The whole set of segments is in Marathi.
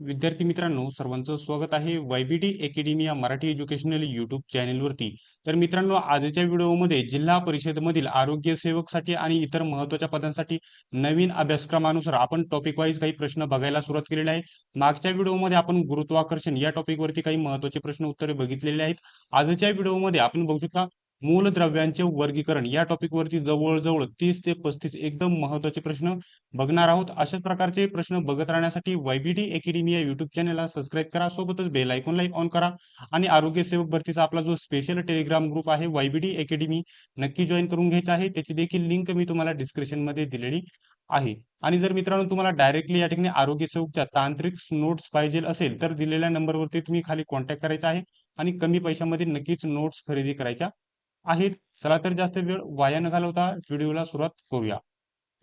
विद्यार्थी मित्रांनो, सर्वांचं स्वागत आहे YBD अकॅडमी या मराठी एज्युकेशनल युट्यूब चॅनेलवरती. तर मित्रांनो, आजच्या व्हिडिओमध्ये जिल्हा परिषदमधील आरोग्य सेवकसाठी आणि इतर महत्त्वाच्या पदांसाठी नवीन अभ्यासक्रमानुसार आपण टॉपिक वाईज काही प्रश्न बघायला सुरुवात केलेली आहे. मागच्या व्हिडिओमध्ये आपण गुरुत्वाकर्षण या टॉपिकवरती काही महत्त्वाचे प्रश्न उत्तरे बघितलेले आहेत. आजच्या व्हिडिओमध्ये आपण बघू शकता मूलद्रव्यांचे वर्गीकरण या टॉपिकवरती जवळजवळ 30 ते 35 एकदम महत्त्वाचे प्रश्न बघणार आहोत. अशाच प्रकारचे प्रश्न बघत राहण्यासाठी YBD अकॅडमी या युट्यूब चॅनलला सबस्क्राईब करा, सोबतच बेल आयकॉनला ऑन करा आणि आरोग्य सेवक भरतीचा आपला जो स्पेशल टेलिग्राम ग्रुप आहे YBD अकॅडमी नक्की जॉईन करून घ्यायचा आहे. त्याची देखील लिंक मी तुम्हाला डिस्क्रिप्शन मध्ये दिलेली आहे. आणि जर मित्रांनो तुम्हाला डायरेक्टली या ठिकाणी आरोग्य सेवकच्या तांत्रिक नोट्स पाहिजे असेल तर दिलेल्या नंबरवरती तुम्ही खाली कॉन्टॅक्ट करायचा आहे आणि कमी पैशामध्ये नक्कीच नोट्स खरेदी करायच्या आहेत. चला तर जास्त वेळ वाया न घालवता व्हिडिओला सुरुवात करूया.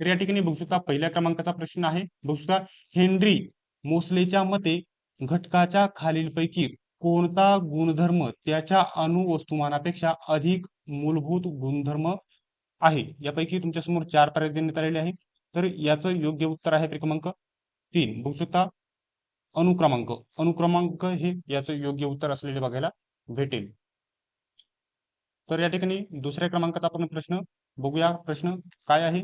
तर या ठिकाणी बघू शकता पहिल्या क्रमांकाचा प्रश्न आहे. बघू शकता हेनरी मोसलेच्या मते घटकाच्या खालीलपैकी कोणता गुणधर्म त्याच्या अणुवस्तुमानापेक्षा अधिक मूलभूत गुणधर्म आहे. यापैकी तुमच्या समोर 4 पर्याय देण्यात आलेले आहे. तर याचं योग्य उत्तर आहे क्रमांक 3. बघू शकता अनुक्रमांक. अनुक्रमांक हे याचं योग्य उत्तर असलेले बघायला भेटेल. तर या ठिकाणी दुसऱ्या क्रमांकाचा आपण प्रश्न बघूया. प्रश्न काय आहे?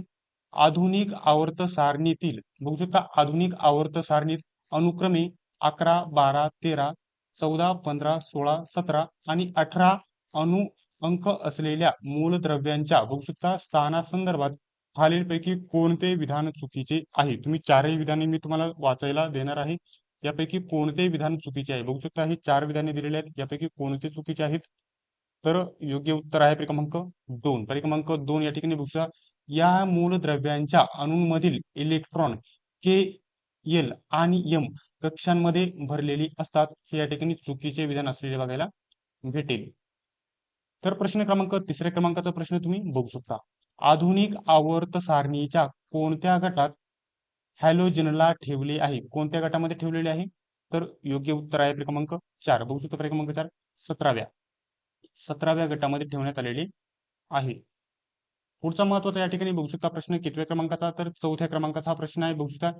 आधुनिक आवर्त सारणीतील बघू शकता आधुनिक आवर्त सारणीत अनुक्रमे 11, 12, 13, 14, 15, 16, 17 आणि 18 अणु अंक असलेल्या मूलद्रव्यांच्या बघू शकता स्थानासंदर्भात खालीलपैकी कोणते विधान चुकीचे आहे? तुम्ही चारही विधाने मी तुम्हाला वाचायला देणार आहे. यापैकी कोणते विधान चुकीचे आहे? बघू शकता ही 4 विधाने दिलेली आहेत. यापैकी कोणते चुकीचे आहेत? तर योग्य उत्तर आहे क्रमांक 2. क्रमांक 2 या ठिकाणी बघूया. या मूलद्रव्यांच्या अणूंमधील इलेक्ट्रॉन के, एल आणि एम कक्षांमध्ये भरलेली असतात. हे या ठिकाणी चुकीचे विधान असलेले बघायला भेटेल. तर प्रश्न क्रमांक तिसऱ्या क्रमांकाचा प्रश्न तुम्ही बघू शकता. आधुनिक आवर्त सारणीच्या कोणत्या गटात हॅलोजनला ठेवले आहे? कोणत्या गटामध्ये ठेवलेले आहे? तर योग्य उत्तर आहे क्रमांक 4. बघू शकता क्रमांक 4 17व्या गटामध्ये ठेवण्यात आलेले आहे. पुढचा महत्वाचा या ठिकाणी बघू शकता प्रश्न कितव्या क्रमांकाचा? तर 4थ्या क्रमांकाचा हा प्रश्न आहे. बघू शकता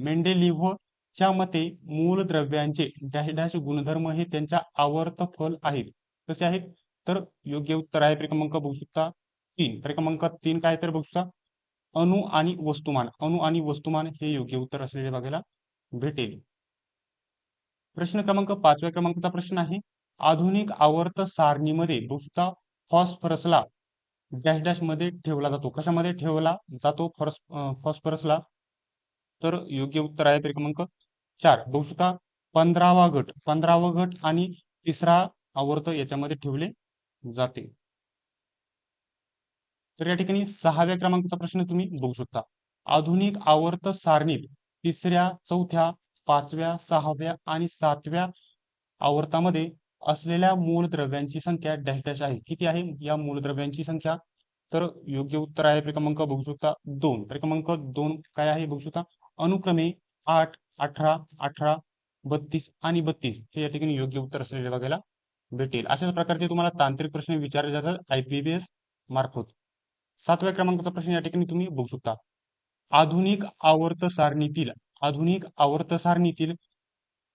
मेंडेलिव्हच्या मते मूलद्रव्यांचे डॅश डॅश गुणधर्म हे त्यांच्या आवर्त फल आहेत. कसे आहेत? तर योग्य उत्तर आहे क्रमांक बघू शकता 3. क्रमांक 3 काय? तर बघू शकता अणु आणि वस्तुमान. अणु आणि वस्तुमान हे योग्य उत्तर असलेले बघायला भेटेल. प्रश्न क्रमांक 5व्या क्रमांकाचा प्रश्न आहे. आधुनिक आवर्त सारणीमध्ये बघू शकता फॉस्फरसला डॅश डॅश मध्ये ठेवला जातो. कशामध्ये ठेवला जातो फॉस्फरसला? तर योग्य उत्तर आहे क्रमांक 4. बघू शकता 15वा गट आणि तिसरा आवर्त याच्यामध्ये ठेवले जाते. तर या ठिकाणी 6व्या क्रमांकाचा प्रश्न तुम्ही बघू शकता. आधुनिक आवर्त सारणीत 3ऱ्या, 4थ्या, 5व्या, 6व्या आणि 7व्या आवर्तामध्ये असलेल्या मूलद्रव्यांची संख्या डॅश डॅश आहे. किती आहे या मूलद्रव्यांची संख्या? तर योग्य उत्तर आहे क्रमांक बघू शकता 2. क्रमांक 2 काय आहे? बघू शकता अनुक्रमे 8, 18, 18, 32 आणि 32 हे या ठिकाणी योग्य उत्तर असलेले बघायला भेटेल. अशाच प्रकारचे तुम्हाला तांत्रिक प्रश्न विचारले जातात IPBS मार्फत. 7व्या क्रमांकाचा प्रश्न या ठिकाणी तुम्ही बघू शकता. आधुनिक आवर्त सारणीतील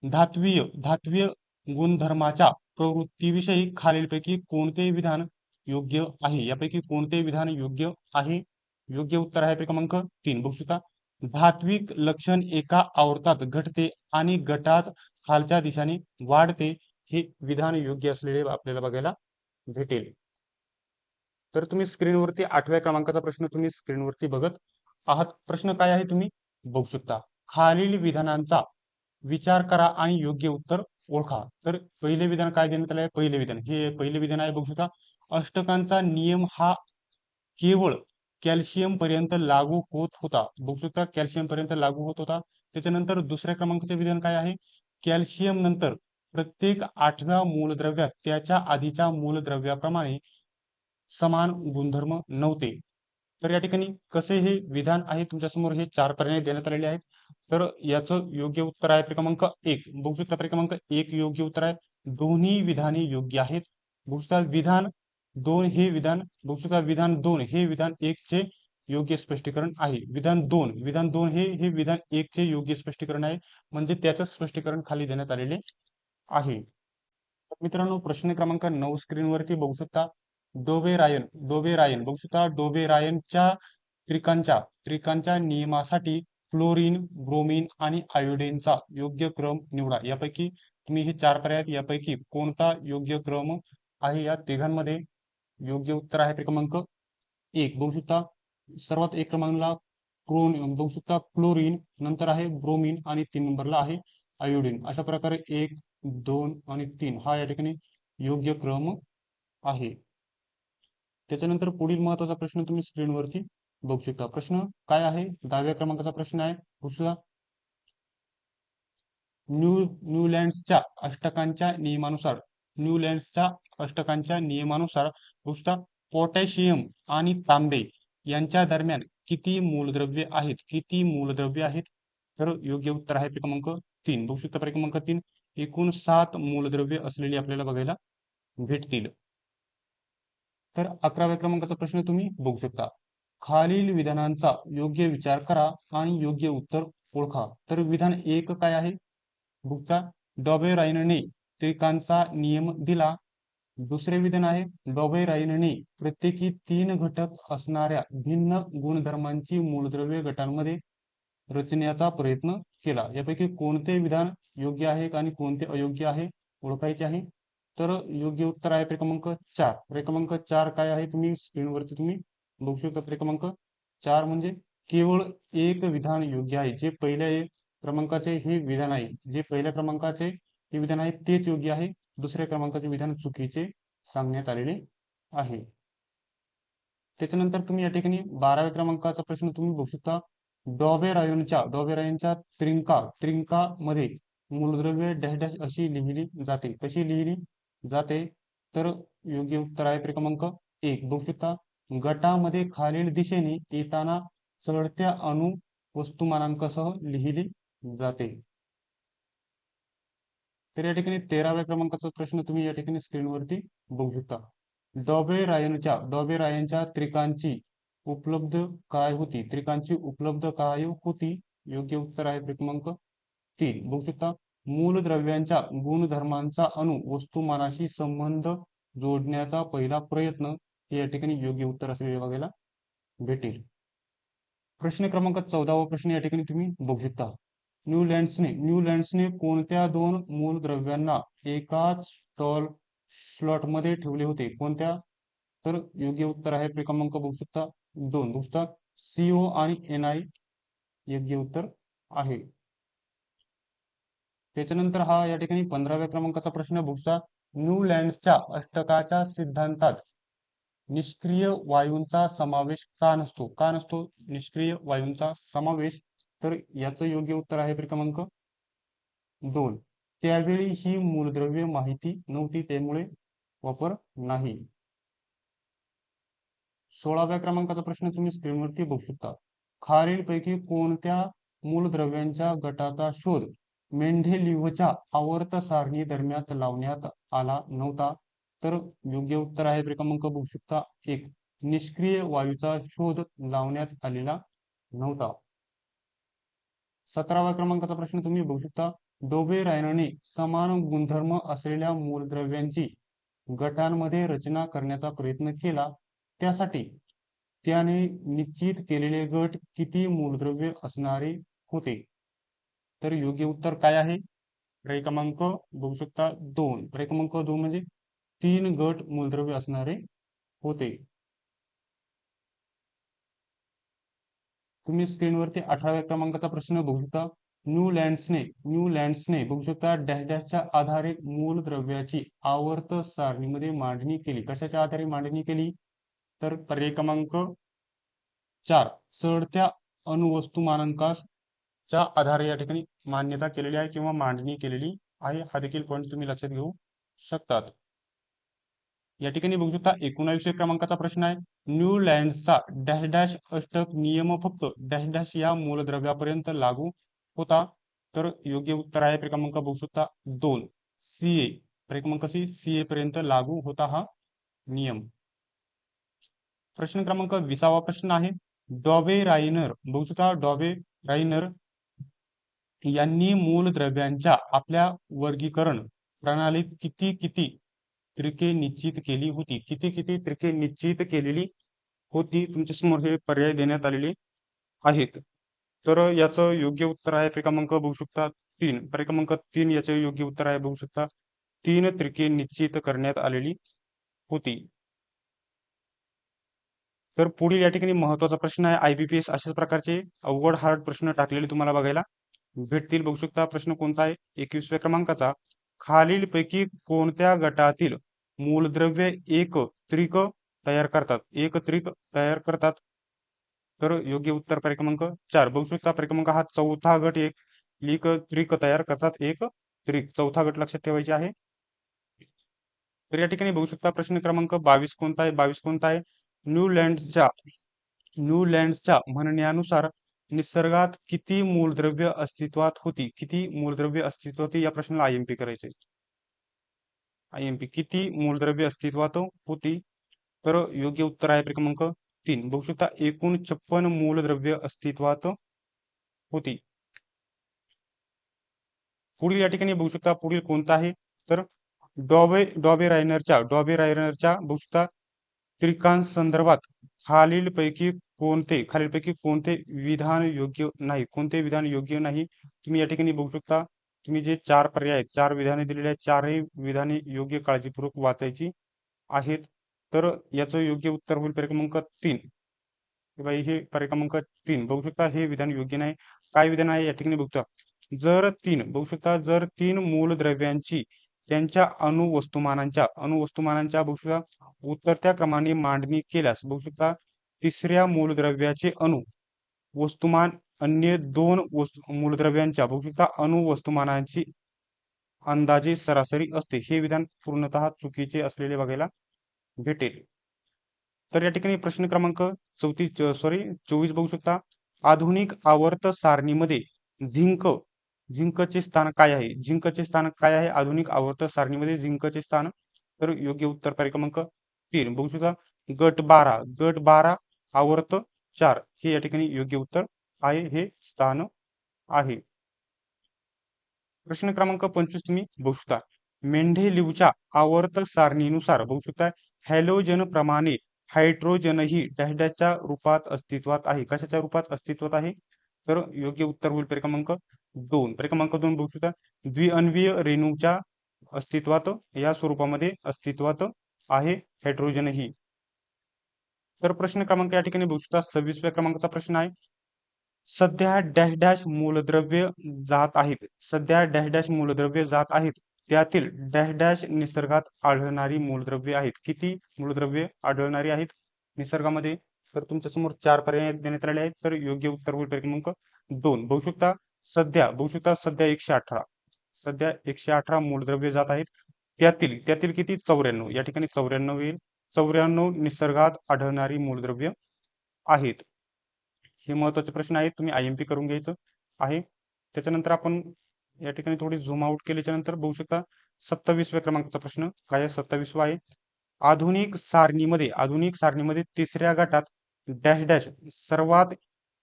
धात्वीय गुणधर्माच्या प्रवृत्तीविषयी खालीलपैकी कोणते विधान योग्य आहे? यापैकी कोणते विधान योग्य आहे? योग्य उत्तर आहे क्रमांक 3. बघू शकता धात्विक लक्षण एका आवर्तात घटते आणि गटात खालच्या दिशेने वाढते. हे विधान योग्य असलेले आपल्याला बघायला भेटेल. तर तुम्ही स्क्रीनवरती 8व्या क्रमांकाचा प्रश्न तुम्ही स्क्रीनवरती बघत आहात. प्रश्न काय आहे तुम्ही बघू शकता. खालील विधानांचा विचार करा आणि योग्य उत्तर ओळखा. तर पहिले विधान काय देण्यात आले आहे? पहिले विधान हे पहिले विधान आहे. बघू शकता अष्टकांचा नियम हा केवळ कॅल्शियम पर्यंत लागू होत होता. बघू शकता कॅल्शियम पर्यंत लागू होत होता. त्याच्यानंतर दुसऱ्या क्रमांकाचे विधान काय आहे? कॅल्शियम नंतर प्रत्येक 8व्या मूलद्रव्यात त्याच्या आधीच्या मूलद्रव्याप्रमाणे समान गुणधर्म नव्हते. तर या ठिकाणी कसे हे विधान आहे तुमच्या समोर हे 4 पर्याय देण्यात आलेले आहेत. तर याचं योग्य उत्तर आहे क्रमांक 1. बघू शकता क्रमांक 1 योग्य उत्तर आहे. दोन्ही विधाने योग्य आहेत. बघू शकता विधान 2 हे विधान बघू शकता विधान 2 हे विधान 1 चे योग्य स्पष्टीकरण आहे. विधान दोन हे विधान 1 चे योग्य स्पष्टीकरण आहे, म्हणजे त्याचं स्पष्टीकरण खाली देण्यात आलेले आहे. तर मित्रांनो, प्रश्न क्रमांक 9 स्क्रीनवरती बघू शकता. डोबे रायन बघू शकता. डोबे रायनच्या त्रिकांच्या नियमासाठी फ्लोरीन, ब्रोमीन आणि आयोडीनचा योग्य क्रम निवडा. यापैकी तुम्ही हे 4 पर्याय आहेत, यापैकी कोणता योग्य क्रम आहे या तिघांमध्ये? योग्य उत्तर आहे क्रमांक 1 बघू शकता. सर्वात 1 क्रमांकला बघू शकता क्लोरीन, नंतर आहे ब्रोमीन आणि 3 नंबरला आहे आयोडीन. अशा प्रकारे 1, 2 आणि 3 हा या ठिकाणी योग्य क्रम आहे. त्याच्यानंतर पुढील महत्वाचा प्रश्न तुम्ही स्क्रीनवरती बघू शकता. प्रश्न काय आहे? 10व्या क्रमांकाचा प्रश्न आहे. बघू न्यूलँड्सच्या अष्टकांच्या नियमानुसार बघू पोटॅशियम आणि तांबे यांच्या दरम्यान किती मूलद्रव्ये आहेत? तर योग्य उत्तर आहे क्रमांक 3 बघू शकता. क्रमांक 3 एकूण 7 मूलद्रव्ये असलेली आपल्याला बघायला भेटतील. तर 11व्या क्रमांकाचा प्रश्न तुम्ही बघू शकता. खालील विधानांचा योग्य विचार करा आणि योग्य उत्तर ओळखा. तर विधान 1 काय आहे? बघता डॉबेराइनने त्रिकांचा नियम दिला. दुसरे विधान आहे डॉबेराइनने प्रत्येकी 3 घटक असणाऱ्या भिन्न गुणधर्मांची मूलद्रव्ये गटांमध्ये रचण्याचा प्रयत्न केला. यापैकी कोणते विधान योग्य आहे आणि कोणते अयोग्य आहे ओळखायचे आहे. तर योग्य उत्तर आहे क्रमांक 4. क्रमांक 4 काय आहे? तुम्ही स्क्रीनवरती तुम्ही बघू शकता. क्रमांक 4 म्हणजे केवळ एक विधान योग्य आहे. जे पहिल्या क्रमांकाचे हे विधान आहे, जे पहिल्या क्रमांकाचे हे विधान आहे तेच योग्य आहे. दुसऱ्या क्रमांकाचे विधान चुकीचे सांगण्यात आलेले आहे. त्याच्यानंतर तुम्ही या ठिकाणी 12व्या क्रमांकाचा प्रश्न तुम्ही बघू शकता. डॉबेरायनच्या त्रिंकामध्ये मूलद्रव्ये डॅश डॅश अशी लिहिली जाते. कशी लिहिली जाते? तर योग्य उत्तर आहे क्रमांक 1 बघू शकता. गटामध्ये खालील दिशेने येताना चढत्या अणु वस्तुमानांकासह लिहिली जाते. तर या ठिकाणी 13व्या क्रमांकाचा प्रश्न तुम्ही या ठिकाणी स्क्रीनवरती बघू शकता. डॉबेरायनच्या त्रिकांची उपलब्ध काय होती? योग्य उत्तर आहे क्रमांक 3 बघू शकता. मूलद्रव्यांच्या गुणधर्मांचा अणु वस्तुमानाशी संबंध जोडण्याचा पहिला प्रयत्न हे या ठिकाणी योग्य उत्तर असलेले बघायला भेटेल. प्रश्न क्रमांक 14वा प्रश्न या ठिकाणी तुम्ही बघू शकता. न्यूलँड्सने कोणत्या 2 मूलद्रव्यांना एकाच स्लॉटमध्ये ठेवले होते? कोणत्या? तर योग्य उत्तर आहे क्रमांक बघू शकता 2 बघू शकता. CO आणि NI योग्य उत्तर आहे. त्याच्यानंतर हा या ठिकाणी 15व्या क्रमांकाचा प्रश्न बघू शकता. न्यूलँड्सच्या अष्टकाच्या सिद्धांतात निष्क्रिय वायूंचा समावेश का नसतो? निष्क्रिय वायूंचा समावेश. तर याचं योग्य उत्तर आहे क्रमांक 2. त्यावेळी ही मूलद्रव्ये माहिती नव्हती, त्यामुळे वापर नाही. 16व्या क्रमांकाचा प्रश्न तुम्ही स्क्रीनवरती बघू शकता. खालीलपैकी कोणत्या मूलद्रव्यांच्या गटाचा शोध मेंढेलिव्हच्या आवर्त सारणी दरम्यान लावण्यात आला नव्हता? तर योग्य उत्तर आहे क्रमांक बघू शकता 1. निष्क्रिय वायूचा शोध लावण्यात आलेला नव्हता. 17व्या क्रमांकाचा प्रश्न तुम्ही बघू शकता. डोबेरायनने समान गुणधर्म असलेल्या मूलद्रव्यांची गटांमध्ये रचना करण्याचा प्रयत्न केला. त्यासाठी त्याने निश्चित केलेले गट किती मूलद्रव्ये असणारे होते? तर योग्य उत्तर काय आहे? क्रमांक बघू शकता 2. क्रमांक 2 म्हणजे 3 गट मूलद्रव्ये असणारे होते. तुम्ही स्क्रीनवरती 18व्या क्रमांकाचा प्रश्न बघू शकता. न्यूलँड्सने बघू शकता डॅश डॅशच्या आधारे मूलद्रव्याची आवर्त सारणीमध्ये मांडणी केली. कशाच्या आधारे मांडणी केली? तर पर्याय क्रमांक 4 चढत्या अणुवस्तुमानांकाच्या आधारे या ठिकाणी मान्यता केलेली आहे किंवा मांडणी केलेली आहे. हा देखील पॉईंट तुम्ही लक्षात घेऊ शकतात. या ठिकाणी बघू शकता 19व्या क्रमांकाचा प्रश्न आहे. न्यूलँड्सचा डॅश डॅश अष्टक नियम फक्त डॅश डॅश या मूलद्रव्यापर्यंत लागू होता? तर योग्य उत्तर आहे क्रमांक बघू शकता 2 CA. क्रमांक CA पर्यंत लागू होता हा नियम. प्रश्न क्रमांक 20वा प्रश्न आहे. डॉबे रायनर बघू शकता, डॉबे रायनर यांनी मूलद्रव्यांच्या आपल्या वर्गीकरण प्रणालीत किती किती त्रिके निश्चित केली होती, किती किती त्रिके निश्चित केलेली होती. तुमच्या समोर हे पर्याय देण्यात आलेले आहेत. तर याचं योग्य उत्तर आहे क्रमांक बघू शकता 3. क्रमांक 3 याचे योग्य उत्तर आहे बघू शकता. 3 त्रिके निश्चित करण्यात आलेली होती. तर पुढील या ठिकाणी महत्त्वाचा प्रश्न आहे. IBPS अशाच प्रकारचे अवघड हार्ड प्रश्न टाकलेले तुम्हाला बघायला भेटतील. बघू शकता प्रश्न कोणता आहे 21व्या क्रमांकाचा. खालीलपैकी कोणत्या गटातील मूलद्रव्ये एक त्रिक तयार करतात, एक त्रिक तयार करतात? तर योग्य उत्तर क्रमांक 4 बघू शकता. क्रमांक हा चौथा गट एक त्रिक तयार करतात, एक त्रिक चौथा गट लक्षात ठेवायचे आहे. तर या ठिकाणी बघू शकता प्रश्न क्रमांक 22 कोणता आहे, 22 कोणता आहे. न्यूलँड्सच्या न्यूलँड्सच्या म्हणण्यानुसार निसर्गात किती मूलद्रव्य अस्तित्वात होती, किती मूलद्रव्य अस्तित्वात होती? या प्रश्नाला IMP करायचे. IMP किती मूलद्रव्य अस्तित्वात होती? तर योग्य उत्तर आहे क्रमांक 3 बघू शकता. एकूण 56 मूलद्रव्य अस्तित्वात होती. पुढील या ठिकाणी बघू शकता पुढील कोणता आहे, तर डॉबे रायनरच्या बघू शकता त्रिकांसंदर्भात खालीलपैकी कोणते विधान योग्य नाही, कोणते विधान योग्य नाही? तुम्ही या ठिकाणी बघू शकता. तुम्ही जे 4 पर्याय आहेत, 4 विधाने दिलेली आहेत, 4ही विधाने योग्य काळजीपूर्वक वाचायची आहेत. तर याचं योग्य उत्तर होईल क्रमांक 3. हे क्रमांक 3 बघू शकता. हे विधान योग्य नाही. काय विधान आहे या ठिकाणी बघू शकता. बघू शकता, जर 3 मूलद्रव्यांची त्यांच्या अणुवस्तुमानांच्या बघू शकता उतरत्या क्रमाने मांडणी केल्यास बघू शकता तिसऱ्या मूलद्रव्याचे वस्तुमान अन्य 2 मूलद्रव्यांच्या बघू शकता अणुवस्तुमानांची अंदाजे सरासरी असते. हे विधान पूर्णतः चुकीचे असलेले बघायला भेटेल. तर या ठिकाणी प्रश्न क्रमांक 24 बघू शकता. आधुनिक आवर्त सारणीमध्ये झिंकचे स्थान काय आहे? झिंकचे स्थान काय आहे आधुनिक आवर्त सारणीमध्ये झिंकचे स्थान? तर योग्य उत्तर क्रमांक 3 बघू शकता. गट 12 आवर्त 4 हे या ठिकाणी योग्य उत्तर आहे, हे स्थान आहे. प्रश्न क्रमांक 25 तुम्ही बघू शकता. मेंढेलिव्हच्या आवर्त सारणीनुसार बघू शकता हॅलोजन प्रमाणे हायड्रोजनही डॅशच्या रूपात अस्तित्वात आहे. कशाच्या रूपात अस्तित्वात आहे? तर योग्य उत्तर होईल क्रमांक 2. क्रमांक 2 बघू शकता. द्विअण्वीय रेणूच्या अस्तित्वात या स्वरूपामध्ये अस्तित्वात आहे हायड्रोजनही. तर प्रश्न क्रमांक या ठिकाणी बघू शकता 26व्या क्रमांकाचा प्रश्न आहे. सध्या डॅश मूलद्रव्य जात आहेत. सध्या डॅश मूलद्रव्य जात आहेत. त्यातील डॅश निसर्गात आढळणारी मूलद्रव्ये आहेत. किती मूलद्रव्ये आढळणारी आहेत निसर्गामध्ये? तर तुमच्या समोर 4 पर्याय देण्यात आलेले आहेत. तर योग्य उत्तर होईल क्रमांक 2 बघू शकता. बघू शकता सध्या 118 मूलद्रव्य जात आहेत. त्यातील किती 94 या ठिकाणी 94 येईल. 94 निसर्गात आढळणारी मूलद्रव्य आहेत. हे महत्वाचे प्रश्न आहेत, तुम्ही IMP करून घ्यायचं आहे. त्याच्यानंतर आपण या ठिकाणी थोडी झूम आउट केल्याच्या नंतर बघू शकता 27व्या क्रमांकाचा प्रश्न काय आहे. 27वा आहे. आधुनिक सारणीमध्ये तिसऱ्या गटात डॅश सर्वात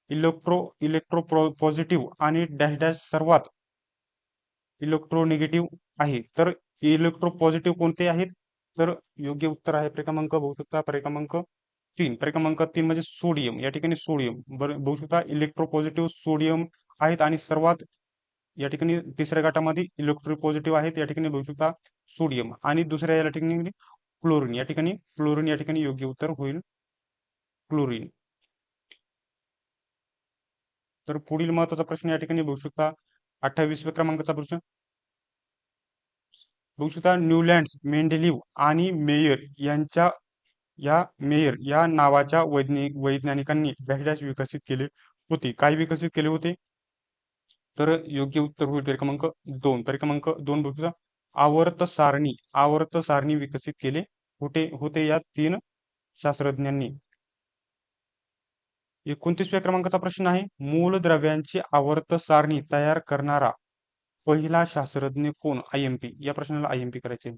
इलेक्ट्रो पॉझिटिव्ह आणि डॅश सर्वात इलेक्ट्रोनिगेटिव्ह आहे. तर इलेक्ट्रो पॉझिटिव्ह कोणते आहेत? तर योग्य उत्तर आहे क्रमांक बघू शकता क्रमांक 3. क्रमांक 3 म्हणजे सोडियम. या ठिकाणी सोडियम बघू शकता इलेक्ट्रो पॉझिटिव्ह सोडियम आहेत आणि सर्वात या ठिकाणी तिसऱ्या गटामध्ये इलेक्ट्रो पॉझिटिव्ह आहेत. या ठिकाणी बघू शकता सोडियम आणि दुसऱ्या या ठिकाणी क्लोरीन. या ठिकाणी योग्य उत्तर होईल क्लोरीन. तर पुढील महत्वाचा प्रश्न या ठिकाणी बघू शकता 28व्या क्रमांकाचा प्रश्न बघू शकता. न्यूलँड्स, मेंडेलिव्ह आणि मेयर या नावाच्या वैज्ञानिकांनी डॅश विकसित केले होते. काय विकसित केले होते? तर योग्य उत्तर होईल क्रमांक 2. क्रमांक 2 बघू शकता. आवर्त सारणी विकसित केले होते या 3 शास्त्रज्ञांनी. 29व्या क्रमांकाचा प्रश्न आहे. मूलद्रव्यांची आवर्त सारणी तयार करणारा पहिला शास्त्रज्ञ कोण? IMP या प्रश्नाला IMP करायचे.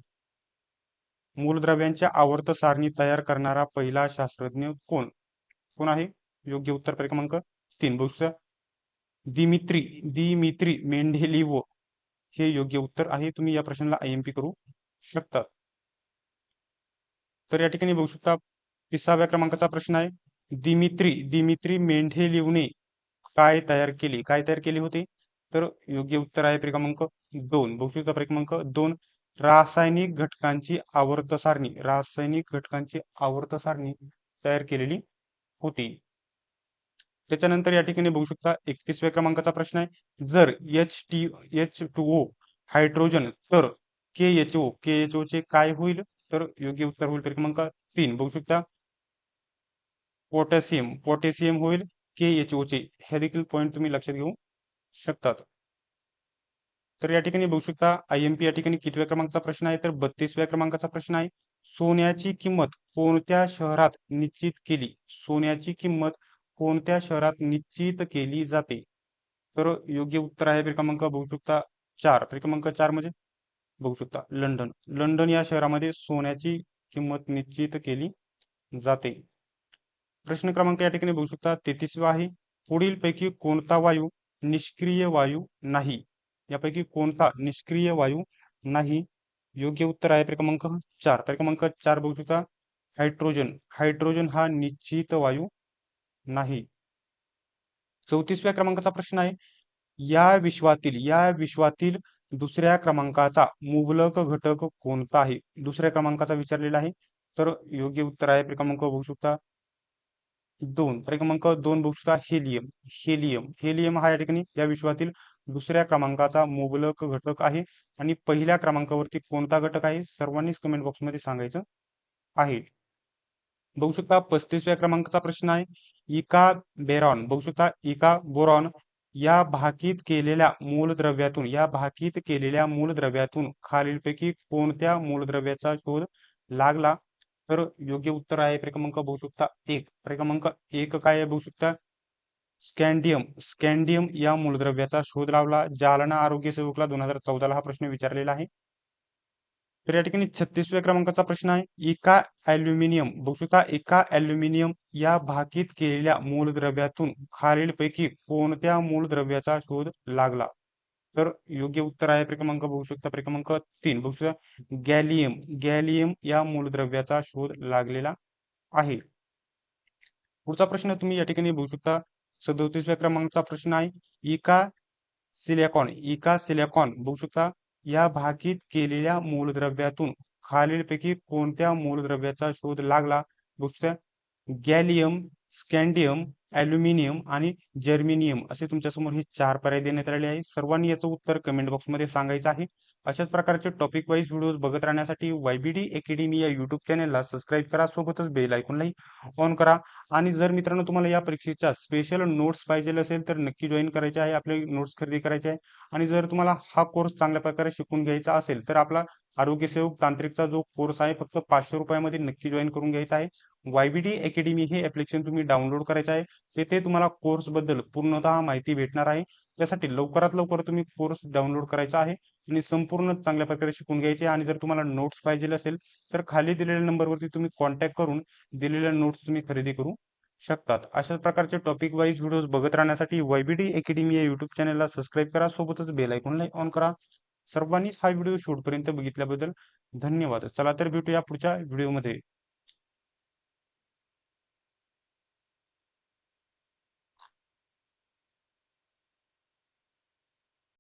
मूलद्रव्यांच्या आवर्त सारणी तयार करणारा पहिला शास्त्रज्ञ कोण आहे? योग्य उत्तर पर्याय क्रमांक 3 बघू शकता. दिमित्री दिमित्री मेंढेलिव्ह हे योग्य उत्तर आहे. तुम्ही या प्रश्नाला IMP करू शकता. तर या ठिकाणी बघू शकता 30व्या क्रमांकाचा प्रश्न आहे. दिमित्री मेंढेलिव्हने काय तयार केले होते? तर योग्य उत्तर आहे पर्याय क्रमांक 2. बघू शकता पर्याय क्रमांक 2 रासायनिक घटकांची आवर्त सारणी तयार केलेली होती. त्याच्यानंतर या ठिकाणी बघू शकता 31व्या क्रमांकाचा प्रश्न आहे. जर H2O हायड्रोजन तर KHO चे काय होईल? तर योग्य उत्तर होईल पर्याय क्रमांक 3. बघू शकता पोटॅशियम होईल KHO चे. हे देखील पॉईंट तुम्ही लक्षात घेऊ शकतात. तर या ठिकाणी बघू शकता IMP या ठिकाणी कितव्या क्रमांकाचा प्रश्न आहे? तर 32व्या क्रमांकाचा प्रश्न आहे. सोन्याची किंमत कोणत्या शहरात निश्चित केली? सोन्याची किंमत कोणत्या शहरात निश्चित केली जाते? तर योग्य उत्तर आहे पर्याय क्रमांक बघू शकता 4. पर्याय क्रमांक 4 म्हणजे बघू शकता लंडन. लंडन या शहरामध्ये सोन्याची किंमत निश्चित केली जाते. प्रश्न क्रमांक या ठिकाणी बघू शकता 33वा आहे. पुढीलपैकी कोणता वायू निष्क्रिय वायू नाही? यापैकी कोणता निष्क्रिय वायू नाही? योग्य उत्तर आहे पर्याय क्रमांक 4. पर्याय क्रमांक 4 बघू शकता हायड्रोजन हा निश्चित वायू नाही. 34व्या क्रमांकाचा प्रश्न आहे. या विश्वातील दुसऱ्या क्रमांकाचा मुबलक घटक कोणता आहे? दुसऱ्या क्रमांकाचा विचारलेला आहे. तर योग्य उत्तर आहे पर्याय क्रमांक बघू शकता 2. पर्याय क्रमांक 2 बघू शकता हेलियम हा या ठिकाणी या विश्वातील दुसऱ्या क्रमांकाचा मुबलक घटक आहे. आणि पहिल्या क्रमांकावरती कोणता घटक आहे? सर्वांनीच कमेंट बॉक्समध्ये सांगायचं आहे. बघू शकता 35व्या क्रमांकाचा प्रश्न आहे. बघू शकता इका बोरॉन या भाकीत केलेल्या मूलद्रव्यातून खालीलपैकी कोणत्या मूलद्रव्याचा शोध लागला? तर योग्य उत्तर आहे पर्याय क्रमांक बघू शकता 1. पर्याय क्रमांक 1 काय आहे? बघू शकता स्कॅन्डियम या मूलद्रव्याचा शोध लावला. जालना आरोग्य सेवकला 2014 ला हा प्रश्न विचारलेला आहे. तर या ठिकाणी 36व्या क्रमांकाचा प्रश्न आहे. बघू शकता एका ॲल्युमिनियम या भाकीत केलेल्या मूलद्रव्यातून खालीलपैकी कोणत्या मूलद्रव्याचा शोध लागला? तर योग्य उत्तर आहे पर्याय क्रमांक बघू शकता पर्याय क्रमांक 3 बघू शकता गॅलियम या मूलद्रव्याचा शोध लागलेला आहे. पुढचा प्रश्न तुम्ही या ठिकाणी बघू शकता 37व्या क्रमांकाचा प्रश्न आहे. इका सिलिकॉन बघू शकता या भाकीत केलेल्या मूलद्रव्यातून खालीलपैकी कोणत्या मूलद्रव्याचा शोध लागला? बघू शकता गॅलियम, स्कॅन्डियम, ॲल्युमिनियम आणि जर्मेनियम असे तुमच्यासमोर हे 4 पर्याय देण्यात आलेले आहे. सर्वांनी याचं उत्तर कमेंट बॉक्समध्ये सांगायचं आहे. अशाच प्रकारचे टॉपिक वाईज व्हिडिओज बघत राहण्यासाठी YBD अकॅडमी या युट्यूब चॅनलला सबस्क्राईब करा. सोबतच बेल आयकॉनलाही ऑन करा. आणि जर मित्रांनो तुम्हाला या परीक्षेच्या स्पेशल नोट्स पाहिजे असेल तर नक्की जॉईन करायचे आहे. आपले नोट्स खरेदी करायचे आहे. आणि जर तुम्हाला हा कोर्स चांगल्या प्रकारे शिकून घ्यायचा असेल तर आपला आरोग्य सेवक तांत्रिकचा जो कोर्स आहे फक्त 500 रुपयामध्ये नक्की जॉईन करून घ्यायचा आहे. YBD अकॅडमी हे ॲप्लिकेशन तुम्ही डाउनलोड करायचं आहे. तेथे तुम्हाला कोर्स बद्दल पूर्णतः माहिती भेटणार आहे. त्यासाठी लवकरात लवकर तुम्ही कोर्स डाउनलोड करायचा आहे आणि संपूर्ण चांगल्या प्रकारे शिकून घ्यायचे. आणि जर तुम्हाला नोट्स पाहिजे असेल तर खाली दिलेल्या नंबरवरती तुम्ही कॉन्टॅक्ट करून दिलेल्या नोट्स तुम्ही खरेदी करू शकतात. अशाच प्रकारचे टॉपिक वाईज व्हिडिओज बघत राहण्यासाठी YBD अकॅडमी या युट्यूब चॅनलला सबस्क्राईब करा. सोबतच बेल आयकॉनला ऑन करा. सर्वांनीच हा व्हिडिओ शेवटपर्यंत बघितल्याबद्दल धन्यवाद. चला तर भेटूया पुढच्या व्हिडिओमध्ये.